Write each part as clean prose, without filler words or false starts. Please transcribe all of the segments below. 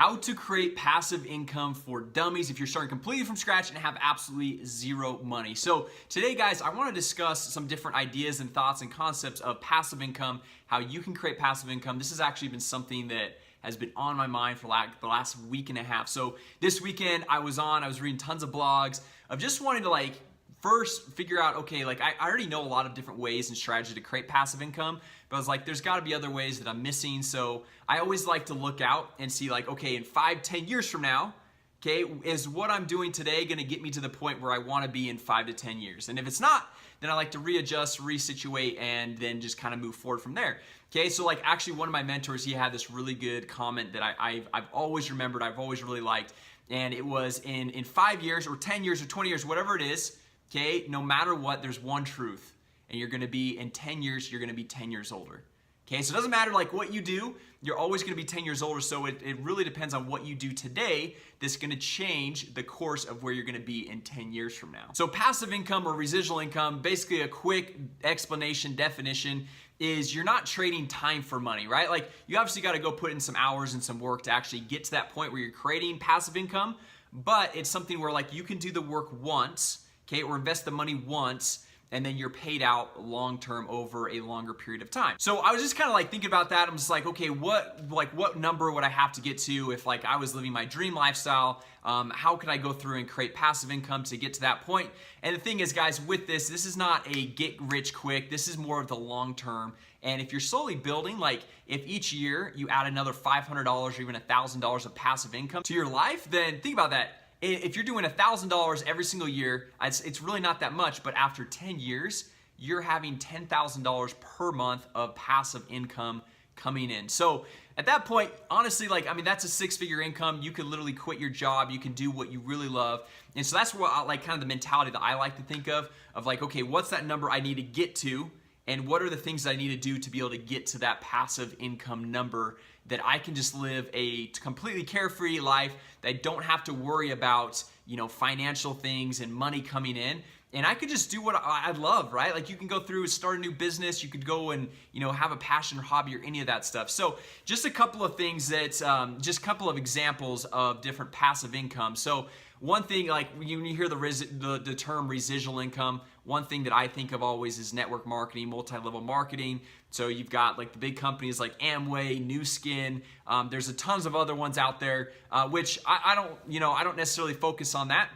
how to create passive income for dummies if you're starting completely from scratch and have absolutely zero money. So today, guys, I want to discuss some different ideas and thoughts and concepts of passive income, how you can create passive income. This has actually been something that has been on my mind for like the last week and a half. So this weekend I was reading tons of blogs of just wanting to first figure out, okay, I already know a lot of different ways and strategy to create passive income, but I was like, there's gotta be other ways that I'm missing. So I always like to look out and see okay, in 5-10 years from now, okay, is what I'm doing today gonna get me to the point where I wanna be in 5 to 10 years? And if it's not, then I like to readjust, resituate, and then just kind of move forward from there. Okay, so actually one of my mentors, he had this really good comment that I've always remembered, I've always really liked, and it was in 5 years or 10 years or 20 years, whatever it is, okay, no matter what, there's one truth, and you're gonna be, in 10 years, you're gonna be 10 years older. Okay, so it doesn't matter what you do, you're always gonna be 10 years older, so it really depends on what you do today that's gonna change the course of where you're gonna be in 10 years from now. So passive income or residual income, basically a quick explanation, definition, is you're not trading time for money, right? You obviously gotta go put in some hours and some work to actually get to that point where you're creating passive income, but it's something where you can do the work once, okay, or invest the money once, and then you're paid out long-term over a longer period of time. So I was just kind of thinking about that. I'm just okay, what number would I have to get to if I was living my dream lifestyle? How could I go through and create passive income to get to that point? And the thing is, guys, with this is not a get rich quick. This is more of the long-term. And if you're slowly building, if each year you add another $500 or even $1,000 of passive income to your life, then think about that. If you're doing $1,000 every single year, it's really not that much, but after 10 years, you're having $10,000 per month of passive income coming in. So at that point, honestly, that's a 6-figure income. You could literally quit your job. You can do what you really love. And so that's what kind of the mentality that I like to think of okay, what's that number I need to get to? And what are the things that I need to do to be able to get to that passive income number that I can just live a completely carefree life, that I don't have to worry about, financial things and money coming in. And I could just do what I love, right? You can go through, start a new business, you could go and, have a passion or hobby or any of that stuff. So just a couple of things that, just a couple of examples of different passive income. So one thing, when you hear the term residual income, one thing that I think of always is network marketing, multi-level marketing. So you've got the big companies like Amway, Nu Skin. There's a tons of other ones out there, which I don't necessarily focus on that.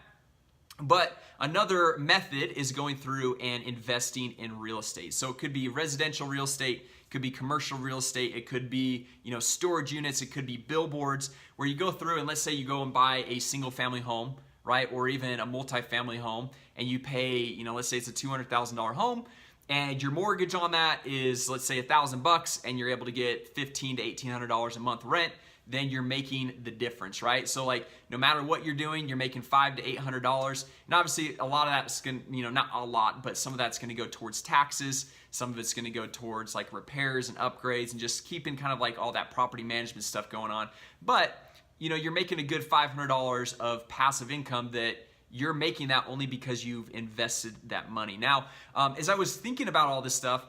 But another method is going through and investing in real estate. So it could be residential real estate, it could be commercial real estate, it could be storage units, it could be billboards, where you go through and let's say you go and buy a single family home, right, or even a multi-family home, and you pay, let's say it's a $200,000 home, and your mortgage on that is, let's say, $1,000, and you're able to get $1,500 to $1,800 a month rent. Then you're making the difference, right? So no matter what you're doing, you're making $500 to $800. And obviously a lot of that's gonna, not a lot, but some of that's gonna go towards taxes. Some of it's gonna go towards repairs and upgrades and just keeping kind of all that property management stuff going on. But you're making a good $500 of passive income that you're making that only because you've invested that money. Now, as I was thinking about all this stuff,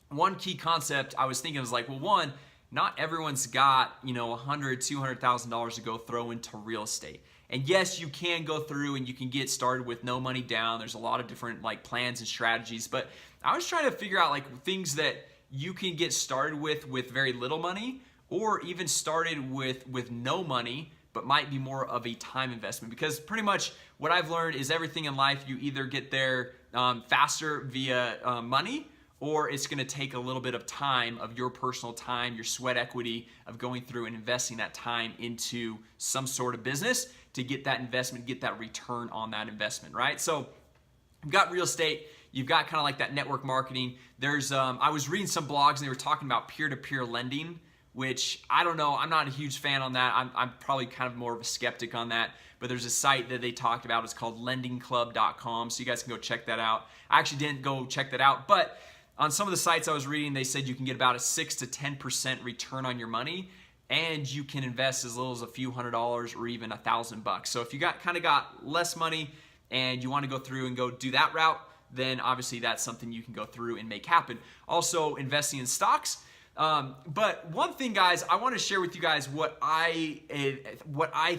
one key concept I was thinking was well, one, not everyone's got, $100,000, $200,000 to go throw into real estate. And yes, you can go through and you can get started with no money down. There's a lot of different plans and strategies, but I was trying to figure out things that you can get started with very little money, or even started with no money, but might be more of a time investment. Because pretty much what I've learned is everything in life, you either get there faster via money, or it's gonna take a little bit of time, of your personal time, your sweat equity of going through and investing that time into some sort of business to get that investment, get that return on that investment, right? So you've got real estate, you've got kind of that network marketing. There's, I was reading some blogs and they were talking about peer-to-peer lending, which I don't know, I'm not a huge fan on that. I'm probably kind of more of a skeptic on that, but there's a site that they talked about, it's called lendingclub.com, so you guys can go check that out. I actually didn't go check that out, but on some of the sites I was reading, they said you can get about a 6 to 10% return on your money, and you can invest as little as a few $100s or even $1,000. So if you kind of got less money and you want to go through and go do that route, then obviously that's something you can go through and make happen. Also, investing in stocks. But one thing, guys, I want to share with you guys what I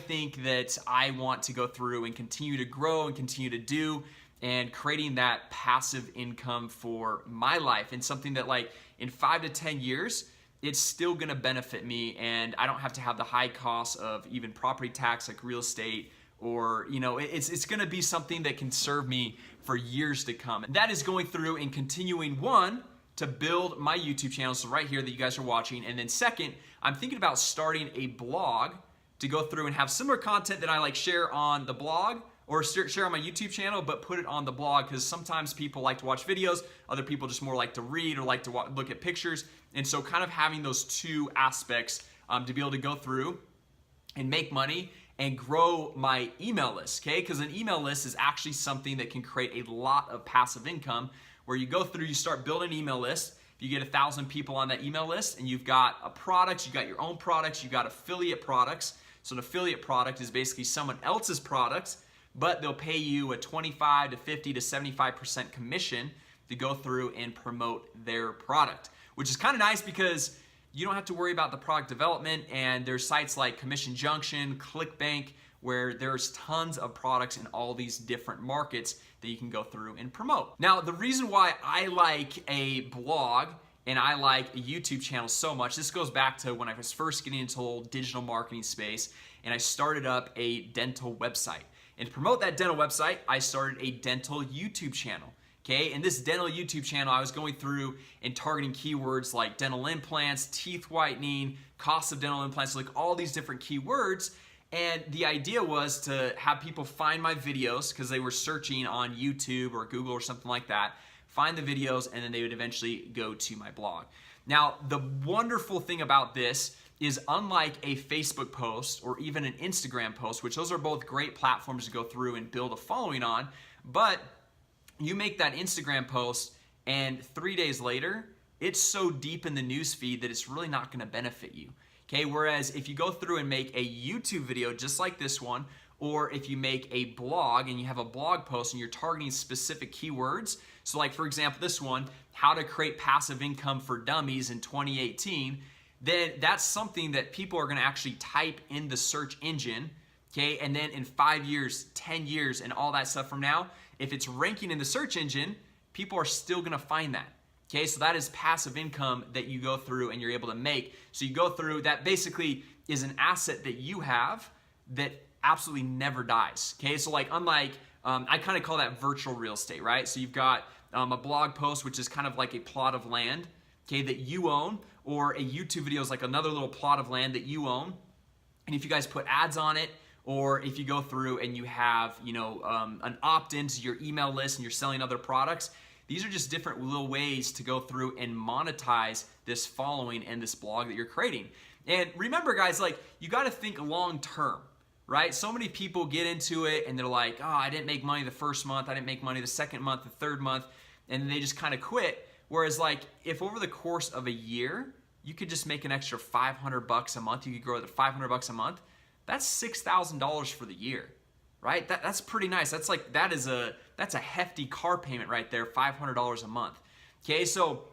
think that I want to go through and continue to grow and continue to do, and creating that passive income for my life, and something that, like, in 5 to 10 years, it's still gonna benefit me, and I don't have to have the high costs of even property tax, like real estate, or, you know, it's gonna be something that can serve me for years to come. And that is going through and continuing, one, to build my YouTube channel, so right here that you guys are watching, and then second, I'm thinking about starting a blog to go through and have similar content that I like share on the blog, or share on my YouTube channel, but put it on the blog, because sometimes people like to watch videos, other people just more like to read or like to look at pictures, and so kind of having those two aspects to be able to go through and make money and grow my email list, okay? Because an email list is actually something that can create a lot of passive income, where you go through, you start building an email list, you get 1,000 people on that email list, and you've got a product, you've got your own products, you've got affiliate products. So an affiliate product is basically someone else's products, but they'll pay you a 25 to 50 to 75% commission to go through and promote their product, which is kind of nice because you don't have to worry about the product development, and there's sites like Commission Junction, ClickBank, where there's tons of products in all these different markets that you can go through and promote. Now, the reason why I like a blog and I like a YouTube channel so much, this goes back to when I was first getting into the whole digital marketing space, and I started up a dental website. And to promote that dental website, I started a dental YouTube channel. Okay, and this dental YouTube channel, I was going through and targeting keywords like dental implants, teeth whitening, cost of dental implants, like all these different keywords. And the idea was to have people find my videos, because they were searching on YouTube or Google or something like that, find the videos, and then they would eventually go to my blog. Now, the wonderful thing about this is, unlike a Facebook post or even an Instagram post, which those are both great platforms to go through and build a following on, but you make that Instagram post and 3 days later, it's so deep in the news feed that it's really not gonna benefit you. Okay, whereas if you go through and make a YouTube video just like this one, or if you make a blog and you have a blog post and you're targeting specific keywords, so like for example this one, how to create passive income for dummies in 2018, then that's something that people are gonna actually type in the search engine, okay, and then in 5 years, 10 years, and all that stuff from now, if it's ranking in the search engine, people are still gonna find that. Okay, so that is passive income that you go through and you're able to make. So you go through, that basically is an asset that you have that absolutely never dies. Okay, so like unlike, I kind of call that virtual real estate, right? So you've got a blog post, which is kind of like a plot of land, okay, that you own, or a YouTube video is like another little plot of land that you own. And if you guys put ads on it, or if you go through and you have, you know, an opt-in to your email list and you're selling other products, these are just different little ways to go through and monetize this following and this blog that you're creating. And remember, guys, like, you got to think long term, right? So many people get into it and they're like, oh, I didn't make money the first month, I didn't make money the second month, the third month, and they just kind of quit. Whereas, like, if over the course of a year, you could just make an extra $500 a month, you could grow it to $500 a month, that's $6,000 for the year. Right? That's pretty nice. That's like, that's a hefty car payment right there, $500 a month. Okay, so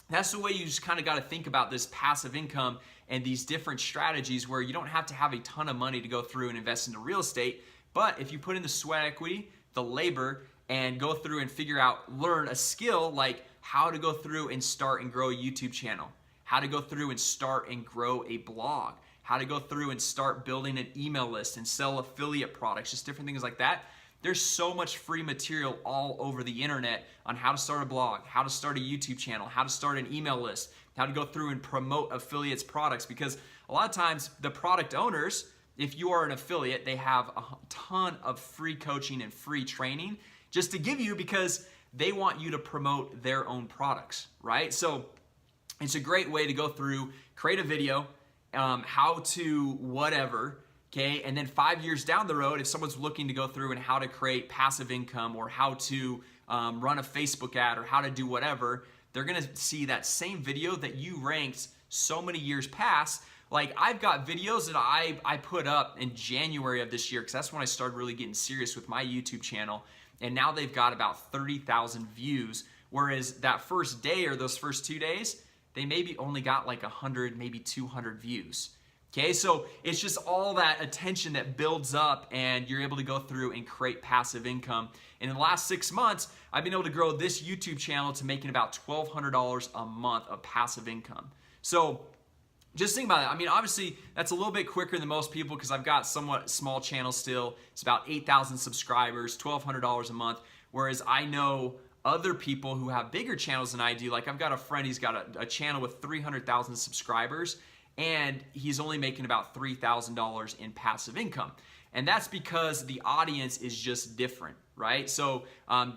that's the way you just kind of got to think about this passive income and these different strategies, where you don't have to have a ton of money to go through and invest into real estate, but if you put in the sweat equity, the labor, and go through and figure out, learn a skill like how to go through and start and grow a YouTube channel, how to go through and start and grow a blog, how to go through and start building an email list and sell affiliate products, just different things like that. There's so much free material all over the internet on how to start a blog, how to start a YouTube channel, how to start an email list, how to go through and promote affiliates products, because a lot of times the product owners, if you are an affiliate, they have a ton of free coaching and free training just to give you, because they want you to promote their own products, right? So it's a great way to go through, create a video, how to whatever, okay, and then 5 years down the road, if someone's looking to go through and how to create passive income, or how to run a Facebook ad, or how to do whatever, they're gonna see that same video that you ranked so many years past. Like, I've got videos that I put up in January of this year, because that's when I started really getting serious with my YouTube channel, and now they've got about 30,000 views, whereas that first day or those first 2 days, they maybe only got like 100, maybe 200 views. Okay, so it's just all that attention that builds up and you're able to go through and create passive income. And in the last 6 months, I've been able to grow this YouTube channel to making about $1,200 a month of passive income. So just think about it. I mean, obviously, that's a little bit quicker than most people because I've got somewhat small channel still. It's about 8,000 subscribers, $1,200 a month. Whereas I know other people who have bigger channels than I do. Like I've got a friend, he's got a channel with 300,000 subscribers, and he's only making about $3,000 in passive income. And that's because the audience is just different, right? So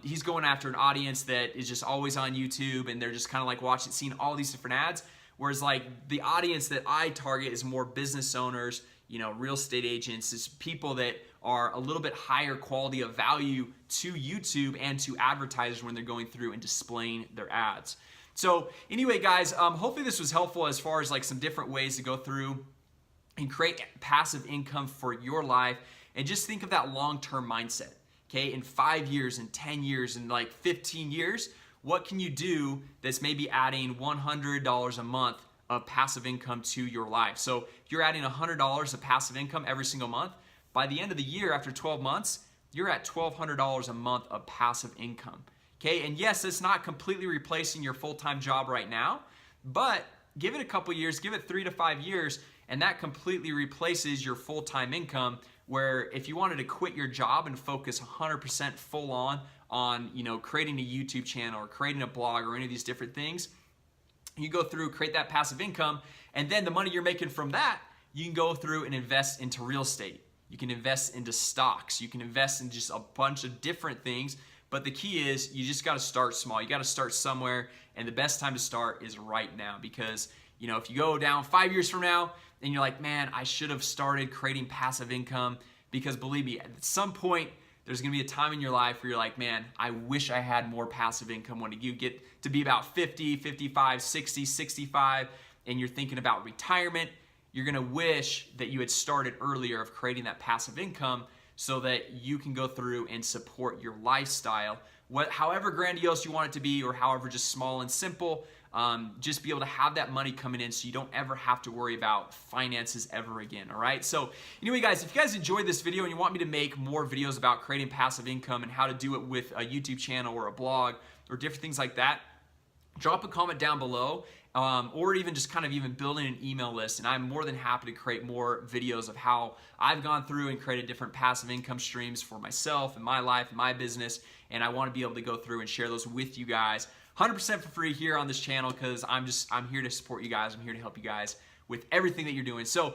he's going after an audience that is just always on YouTube, and they're just kind of like seeing all these different ads. Whereas like the audience that I target is more business owners, you know, real estate agents, it's people that are a little bit higher quality of value to YouTube and to advertisers when they're going through and displaying their ads. So anyway, guys, hopefully this was helpful as far as like some different ways to go through and create passive income for your life. And just think of that long-term mindset, okay? In 5 years, in 10 years, in like 15 years, what can you do that's maybe adding $100 a month of passive income to your life? So if you're adding $100 of passive income every single month, by the end of the year, after 12 months, you're at $1,200 a month of passive income. Okay, and yes, it's not completely replacing your full-time job right now, but give it a couple years, give it 3 to 5 years, and that completely replaces your full-time income, where if you wanted to quit your job and focus 100% full on you know, creating a YouTube channel or creating a blog or any of these different things, you go through, create that passive income, and then the money you're making from that, you can go through and invest into real estate. You can invest into stocks. You can invest in just a bunch of different things. But the key is you just got to start small. You got to start somewhere, and the best time to start is right now, because you know, if you go down 5 years from now and you're like, man, I should have started creating passive income, because believe me, at some point there's going to be a time in your life where you're like, man, I wish I had more passive income. When you get to be about 50, 55, 60, 65, and you're thinking about retirement, you're going to wish that you had started earlier of creating that passive income so that you can go through and support your lifestyle, however grandiose you want it to be, or however just small and simple. Just be able to have that money coming in so you don't ever have to worry about finances ever again, all right? So anyway, guys, if you guys enjoyed this video and you want me to make more videos about creating passive income and how to do it with a YouTube channel or a blog or different things like that, drop a comment down below, or even just kind of even building an email list, and I'm more than happy to create more videos of how I've gone through and created different passive income streams for myself and my life and my business, and I want to be able to go through and share those with you guys 100% for free here on this channel, because I'm here to support you guys. I'm here to help you guys with everything that you're doing. So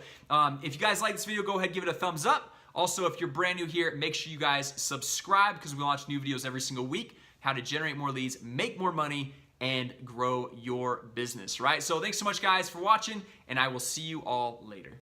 if you guys like this video, go ahead, give it a thumbs up. Also, if you're brand new here, make sure you guys subscribe, because we launch new videos every single week, how to generate more leads, make more money, and grow your business, right? So thanks so much, guys, for watching, and I will see you all later.